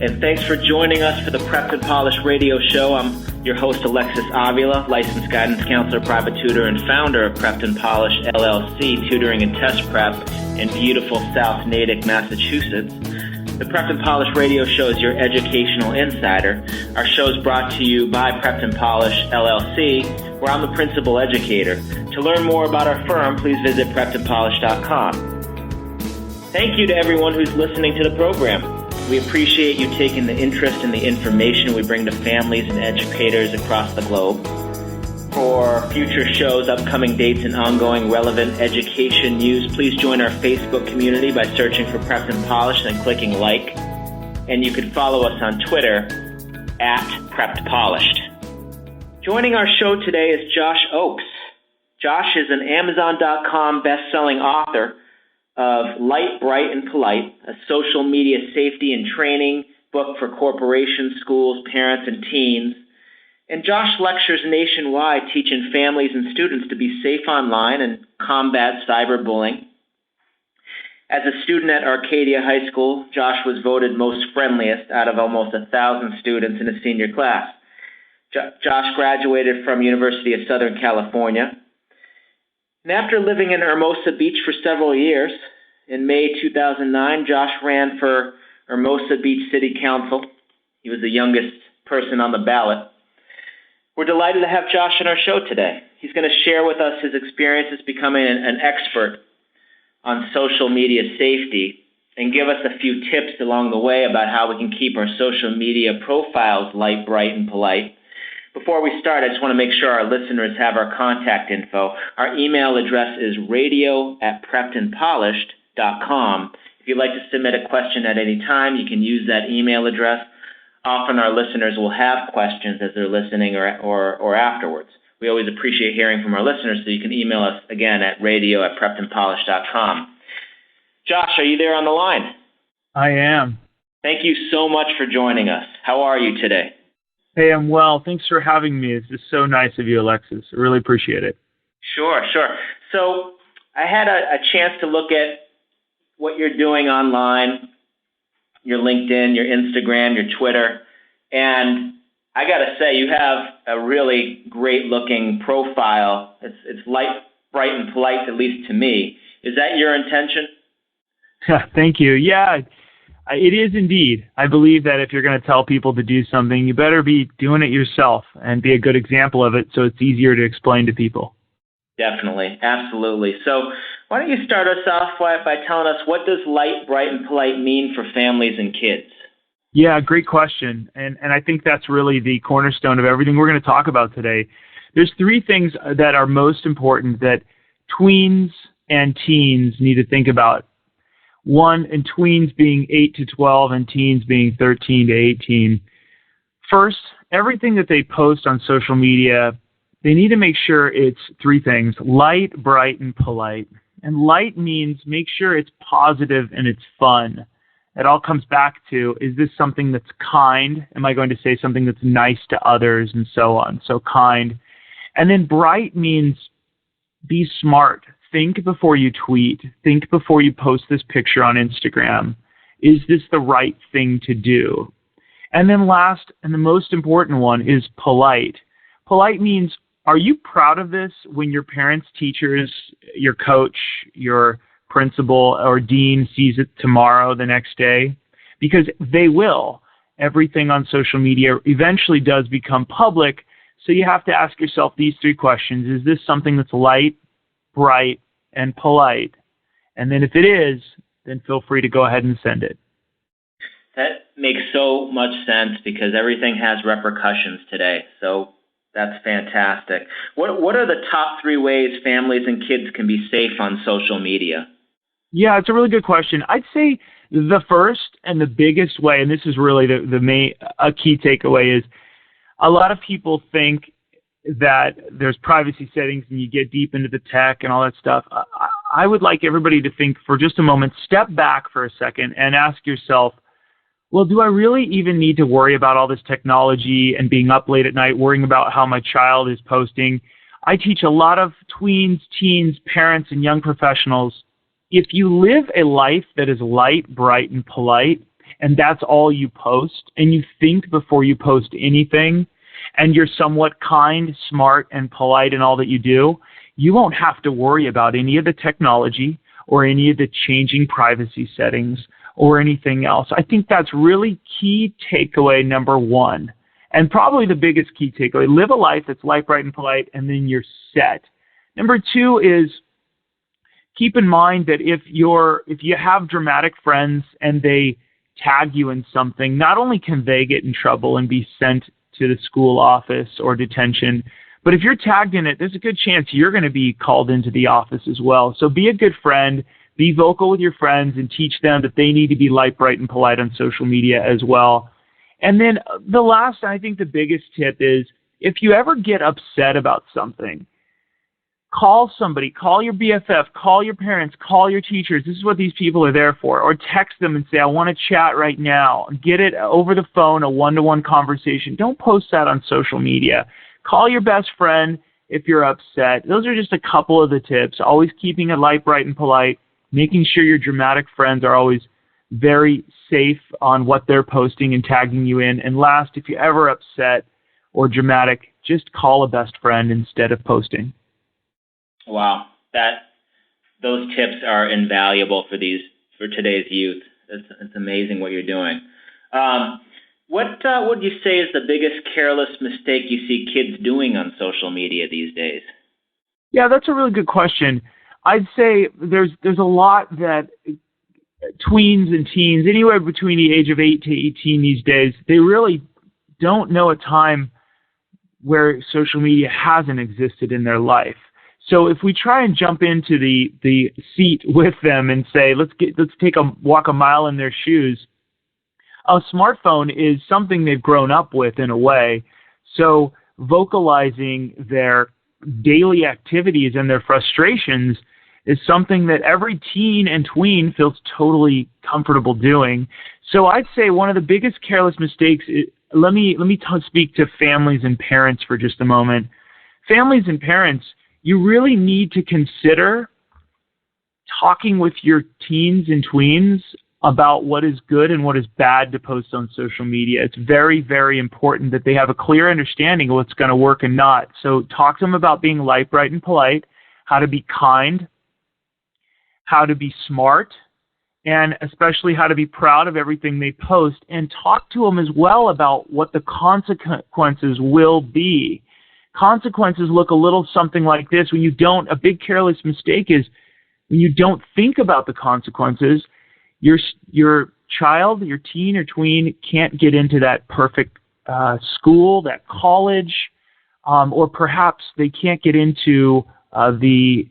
and thanks for joining us for the Prepped and Polished radio show. I'm your host, Alexis Avila, licensed guidance counselor, private tutor, and founder of Prepped and Polished LLC, tutoring and test prep in beautiful South Natick, Massachusetts. The Prepped and Polished radio show is your educational insider. Our show is brought to you by Prepped and Polished LLC, where I'm the principal educator. To learn more about our firm, please visit preppedandpolished.com. Thank you to everyone who's listening to the program. We appreciate you taking the interest in the information we bring to families and educators across the globe. For future shows, upcoming dates, and ongoing relevant education news, please join our Facebook community by searching for Prepped and Polished and clicking like. And you can follow us on Twitter at Prepped Polished. Joining our show today is Josh Oakes. Josh is an Amazon.com best-selling author of Light, Bright, and Polite, a social media safety and training book for corporations, schools, parents, and teens. And Josh lectures nationwide, teaching families and students to be safe online and combat cyberbullying. As a student at Arcadia High School, Josh was voted most friendliest out of almost 1,000 students in his senior class. Josh graduated from University of Southern California. And after living in Hermosa Beach for several years, in May 2009, Josh ran for Hermosa Beach City Council. He was the youngest person on the ballot. We're delighted to have Josh on our show today. He's going to share with us his experiences becoming an expert on social media safety and give us a few tips along the way about how we can keep our social media profiles light, bright, and polite. Before we start, I just want to make sure our listeners have our contact info. Our email address is radio@preppedandpolished.com. If you'd like to submit a question at any time, you can use that email address. Often our listeners will have questions as they're listening or afterwards. We always appreciate hearing from our listeners, so you can email us again at radio@preppedandpolished.com. Josh, are you there on the line? I am. Thank you so much for joining us. How are you today? Hey, I'm well. Thanks for having me. This is so nice of you, Alexis. I really appreciate it. Sure. So I had a chance to look at what you're doing online, your LinkedIn, your Instagram, your Twitter, and I got to say, you have a really great-looking profile. It's light, bright, and polite, at least to me. Is that your intention? Thank you. Yeah. It is indeed. I believe that if you're going to tell people to do something, you better be doing it yourself and be a good example of it so it's easier to explain to people. Definitely. Absolutely. So why don't you start us off by telling us, what does light, bright, and polite mean for families and kids? Yeah, great question. And I think that's really the cornerstone of everything we're going to talk about today. There's three things that are most important that tweens and teens need to think about. One, and tweens being 8 to 12 and teens being 13 to 18. First, everything that they post on social media, they need to make sure it's three things: light, bright, and polite. And light means make sure it's positive and it's fun. It all comes back to, is this something that's kind? Am I going to say something that's nice to others, and so on? So kind. And then bright means be smart. Think before you tweet. Think before you post this picture on Instagram. Is this the right thing to do? And then last, and the most important one, is polite. Polite means, are you proud of this when your parents, teachers, your coach, your principal, or dean sees it tomorrow, the next day? Because they will. Everything on social media eventually does become public, so you have to ask yourself these three questions. Is this something that's light, bright, and polite? And then if it is, then feel free to go ahead and send it. That makes so much sense because everything has repercussions today. So that's fantastic. What are the top three ways families and kids can be safe on social media? Yeah, it's a really good question. I'd say the first and the biggest way, and this is really a key takeaway, is a lot of people think that there's privacy settings and you get deep into the tech and all that stuff. I would like everybody to think for just a moment, step back for a second and ask yourself, well, do I really even need to worry about all this technology and being up late at night, worrying about how my child is posting? I teach a lot of tweens, teens, parents, and young professionals. If you live a life that is light, bright, and polite, and that's all you post, and you think before you post anything, and you're somewhat kind, smart, and polite in all that you do, you won't have to worry about any of the technology or any of the changing privacy settings or anything else. I think that's really key takeaway number one, and probably the biggest key takeaway. Live a life that's light, bright, and polite, and then you're set. Number two is keep in mind that if you have dramatic friends and they tag you in something, not only can they get in trouble and be sent to the school office or detention, but if you're tagged in it, there's a good chance you're going to be called into the office as well. So be a good friend, be vocal with your friends, and teach them that they need to be light, bright, and polite on social media as well. And then the last, I think the biggest tip is, if you ever get upset about something, call somebody, call your BFF, call your parents, call your teachers. This is what these people are there for. Or text them and say, I want to chat right now. Get it over the phone, a one-to-one conversation. Don't post that on social media. Call your best friend if you're upset. Those are just a couple of the tips. Always keeping it light, bright, and polite. Making sure your dramatic friends are always very safe on what they're posting and tagging you in. And last, if you're ever upset or dramatic, just call a best friend instead of posting. Wow, those tips are invaluable for today's youth. It's amazing what you're doing. What would you say is the biggest careless mistake you see kids doing on social media these days? Yeah, that's a really good question. I'd say there's a lot that tweens and teens, anywhere between the age of 8 to 18 these days, they really don't know a time where social media hasn't existed in their life. So if we try and jump into the seat with them and say, let's walk a mile in their shoes, a smartphone is something they've grown up with in a way. So vocalizing their daily activities and their frustrations is something that every teen and tween feels totally comfortable doing. So I'd say one of the biggest careless mistakes is, let me speak to families and parents for just a moment. Families and parents, you really need to consider talking with your teens and tweens about what is good and what is bad to post on social media. It's very, very important that they have a clear understanding of what's going to work and not. So talk to them about being light, bright, and polite, how to be kind, how to be smart, and especially how to be proud of everything they post, and talk to them as well about what the consequences will be. Consequences look a little something like this. A big careless mistake is when you don't think about the consequences, your child, your teen or tween can't get into that perfect school, that college, or perhaps they can't get into the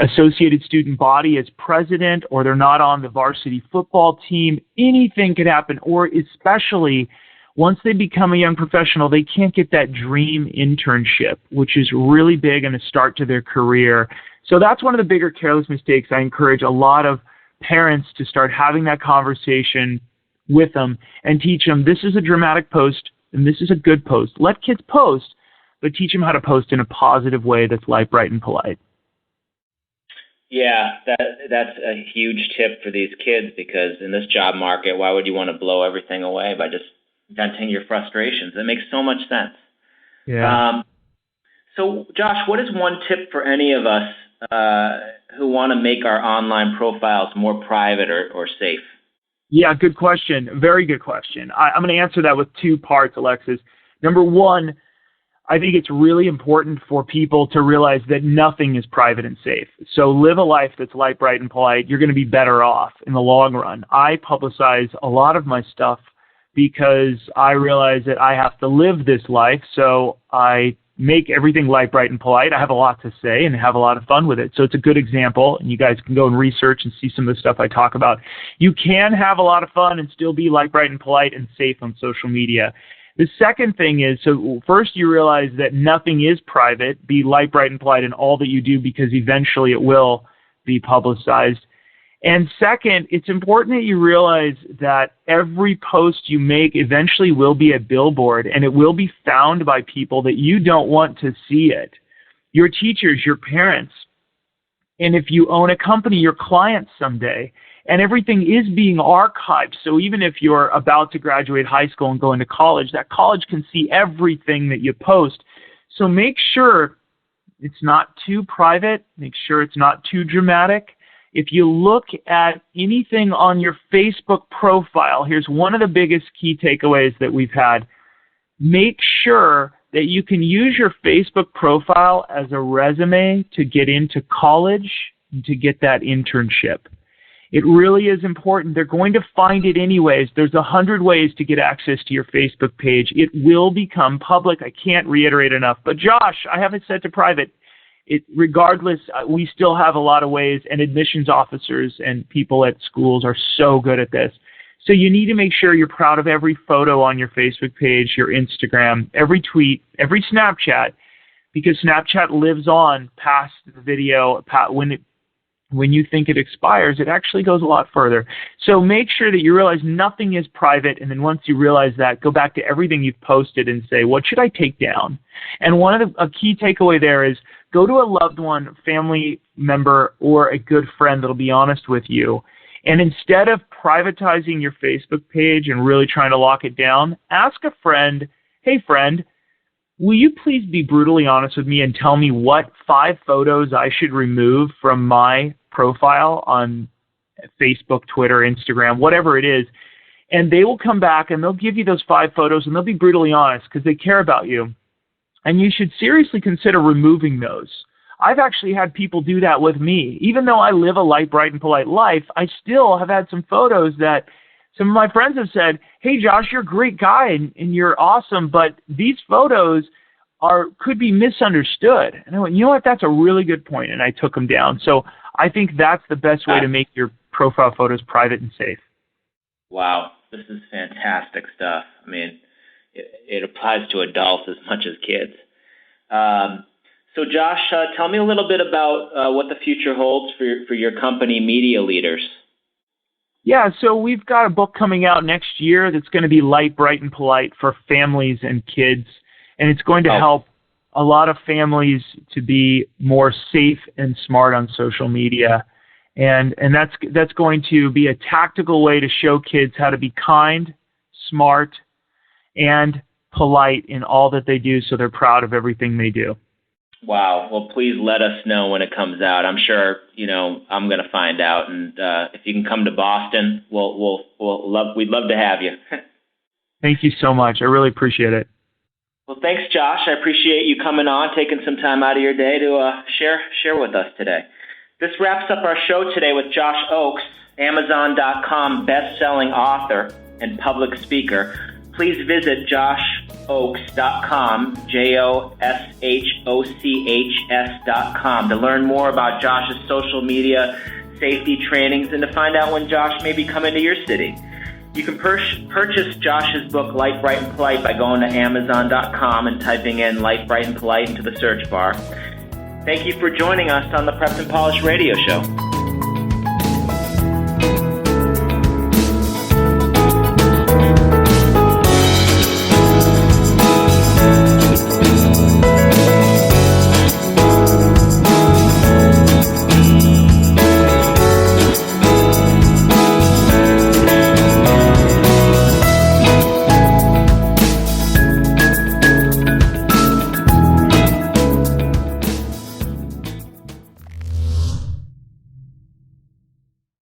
associated student body as president, or they're not on the varsity football team. Anything could happen, or especially once they become a young professional, they can't get that dream internship, which is really big and a start to their career. So that's one of the bigger careless mistakes. I encourage a lot of parents to start having that conversation with them and teach them this is a dramatic post and this is a good post. Let kids post, but teach them how to post in a positive way that's light, bright, and polite. Yeah, that's a huge tip for these kids, because in this job market, why would you want to blow everything away by just venting your frustrations? It makes so much sense. Yeah. So, Josh, what is one tip for any of us who want to make our online profiles more private or safe? Yeah, good question. Very good question. I'm going to answer that with two parts, Alexis. Number one, I think it's really important for people to realize that nothing is private and safe. So live a life that's light, bright, and polite. You're going to be better off in the long run. I publicize a lot of my stuff because I realize that I have to live this life, so I make everything light, bright, and polite. I have a lot to say and have a lot of fun with it. So it's a good example, and you guys can go and research and see some of the stuff I talk about. You can have a lot of fun and still be light, bright, and polite and safe on social media. The second thing is, so first you realize that nothing is private. Be light, bright, and polite in all that you do, because eventually it will be publicized. And second, it's important that you realize that every post you make eventually will be a billboard, and it will be found by people that you don't want to see it. Your teachers, your parents, and if you own a company, your clients someday. And everything is being archived. So even if you're about to graduate high school and go into college, that college can see everything that you post. So make sure it's not too private. Make sure it's not too dramatic. If you look at anything on your Facebook profile, here's one of the biggest key takeaways that we've had. Make sure that you can use your Facebook profile as a resume to get into college and to get that internship. It really is important. They're going to find it anyways. There's 100 ways to get access to your Facebook page. It will become public. I can't reiterate enough. But Josh, I have it set to private. Regardless, we still have a lot of ways, and admissions officers and people at schools are so good at this. So you need to make sure you're proud of every photo on your Facebook page, your Instagram, every tweet, every Snapchat, because Snapchat lives on past the video. When you think it expires, it actually goes a lot further. So make sure that you realize nothing is private, and then once you realize that, go back to everything you've posted and say, what should I take down? And a key takeaway there is go to a loved one, family member, or a good friend that'll be honest with you. And instead of privatizing your Facebook page and really trying to lock it down, ask a friend, hey friend, will you please be brutally honest with me and tell me what 5 photos I should remove from my profile on Facebook, Twitter, Instagram, whatever it is. And they will come back and they'll give you those 5 photos and they'll be brutally honest because they care about you. And you should seriously consider removing those. I've actually had people do that with me. Even though I live a light, bright, and polite life, I still have had some photos that some of my friends have said, hey, Josh, you're a great guy and you're awesome, but these photos could be misunderstood. And I went, you know what, that's a really good point, and I took them down. So I think that's the best way to make your profile photos private and safe. Wow, this is fantastic stuff. I mean, it applies to adults as much as kids. So Josh, tell me a little bit about what the future holds for your company, Media Leaders. Yeah, so we've got a book coming out next year that's going to be light, bright, and polite for families and kids. And it's going to help a lot of families to be more safe and smart on social media. And that's going to be a tactical way to show kids how to be kind, smart, and polite in all that they do so they're proud of everything they do. Wow. Well, please let us know when it comes out. I'm sure, I'm going to find out. And if you can come to Boston, we'd love to have you. Thank you so much. I really appreciate it. Well, thanks, Josh. I appreciate you coming on, taking some time out of your day to share with us today. This wraps up our show today with Josh Oakes, Amazon.com best-selling author and public speaker. Please visit joshochs.com, JOSHOCHS.com, to learn more about Josh's social media safety trainings and to find out when Josh may be coming to your city. You can purchase Josh's book, Light, Bright, and Polite, by going to Amazon.com and typing in Light, Bright, and Polite into the search bar. Thank you for joining us on the Prepped and Polished Radio Show.